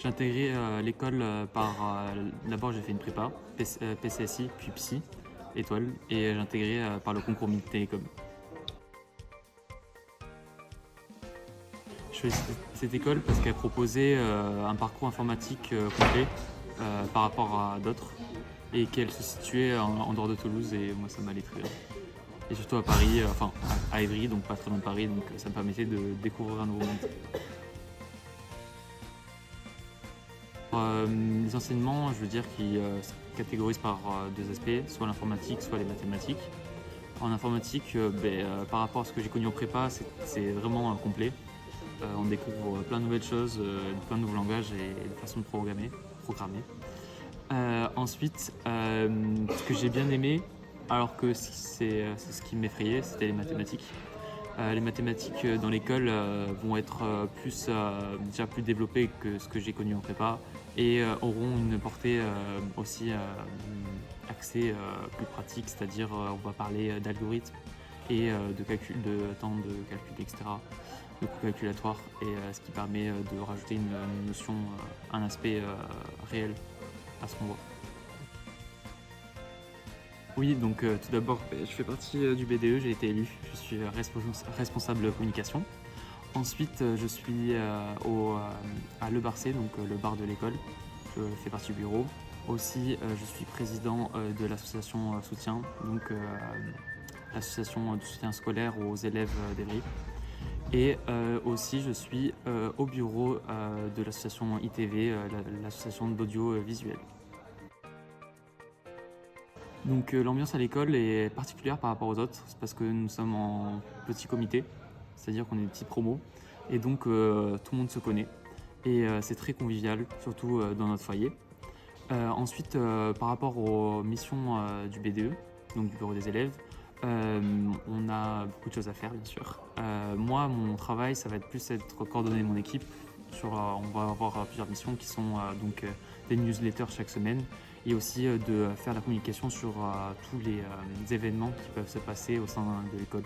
J'ai intégré l'école d'abord j'ai fait une prépa, PCSI, puis psy, étoile, et j'ai intégré par le concours Mines Télécom. Je choisis cette école parce qu'elle proposait un parcours informatique complet par rapport à d'autres et qu'elle se situait en dehors de Toulouse et moi ça m'allait très bien. Et surtout à Paris, enfin à Évry, donc pas très loin de Paris, donc ça me permettait de découvrir un nouveau monde. Les enseignements, je veux dire qu'ils se catégorisent par deux aspects, soit l'informatique, soit les mathématiques. En informatique, par rapport à ce que j'ai connu en prépa, c'est vraiment complet. On découvre plein de nouvelles choses, plein de nouveaux langages et de façons de programmer. Ensuite, ce que j'ai bien aimé, alors que c'est ce qui m'effrayait, c'était les mathématiques. Les mathématiques dans l'école vont être déjà plus développées que ce que j'ai connu en prépa et auront une portée aussi axée plus pratique, c'est-à-dire on va parler d'algorithmes et de temps de calcul, etc., de coûts calculatoires, et ce qui permet de rajouter une notion, un aspect réel à ce qu'on voit. Oui, donc tout d'abord, je fais partie du BDE, j'ai été élu, je suis responsable communication. Ensuite, je suis à Le Barcé, donc le bar de l'école, je fais partie du bureau. Aussi, je suis président de l'association Soutien, donc l'association de soutien scolaire aux élèves d'Evry. Et aussi, je suis au bureau de l'association ITV, l'association d'audiovisuel. Donc l'ambiance à l'école est particulière par rapport aux autres, c'est parce que nous sommes en petit comité, c'est-à-dire qu'on est des petits promos, et donc tout le monde se connaît, et c'est très convivial, surtout dans notre foyer. Ensuite, par rapport aux missions du BDE, donc du bureau des élèves, on a beaucoup de choses à faire, bien sûr. Moi, mon travail, ça va être coordonner mon équipe. On va avoir plusieurs missions qui sont des newsletters chaque semaine, et aussi de faire la communication sur tous les événements qui peuvent se passer au sein de l'école.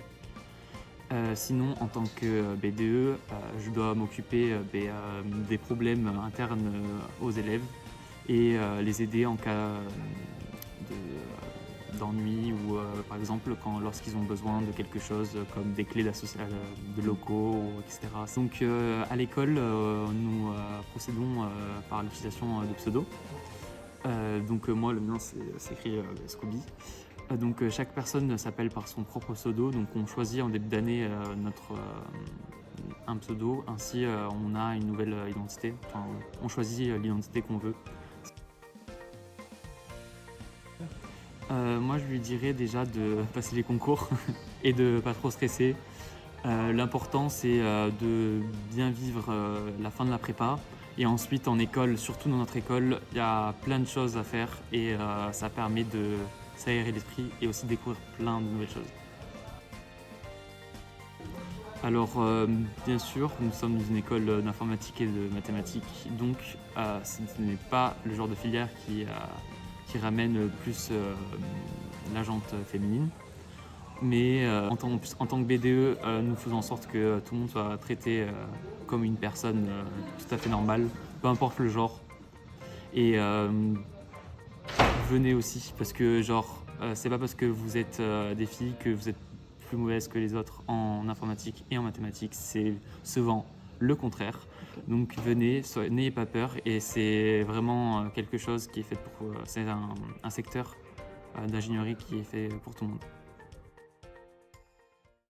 Sinon, en tant que BDE, je dois m'occuper des problèmes internes aux élèves et les aider en cas d'ennui ou par exemple lorsqu'ils ont besoin de quelque chose comme des clés de locaux, etc. Donc à l'école, nous procédons par l'utilisation de pseudos. Donc moi, le mien, c'est écrit Scooby. Donc chaque personne s'appelle par son propre pseudo, donc on choisit en début d'année un pseudo, ainsi on a une nouvelle identité, enfin, on choisit l'identité qu'on veut. Moi je lui dirais déjà de passer les concours et de pas trop stresser. L'important c'est de bien vivre la fin de la prépa, et ensuite en école, surtout dans notre école, il y a plein de choses à faire et ça permet de s'aérer l'esprit et aussi découvrir plein de nouvelles choses. Alors bien sûr, nous sommes dans une école d'informatique et de mathématiques, donc ce n'est pas le genre de filière qui ramène plus la jante féminine. Mais en tant que BDE, nous faisons en sorte que tout le monde soit traité comme une personne tout à fait normale, peu importe le genre. Et venez aussi, parce que c'est pas parce que vous êtes des filles que vous êtes plus mauvaises que les autres en informatique et en mathématiques, c'est souvent le contraire. Donc venez, n'ayez pas peur, et c'est vraiment quelque chose qui est fait c'est un secteur d'ingénierie qui est fait pour tout le monde.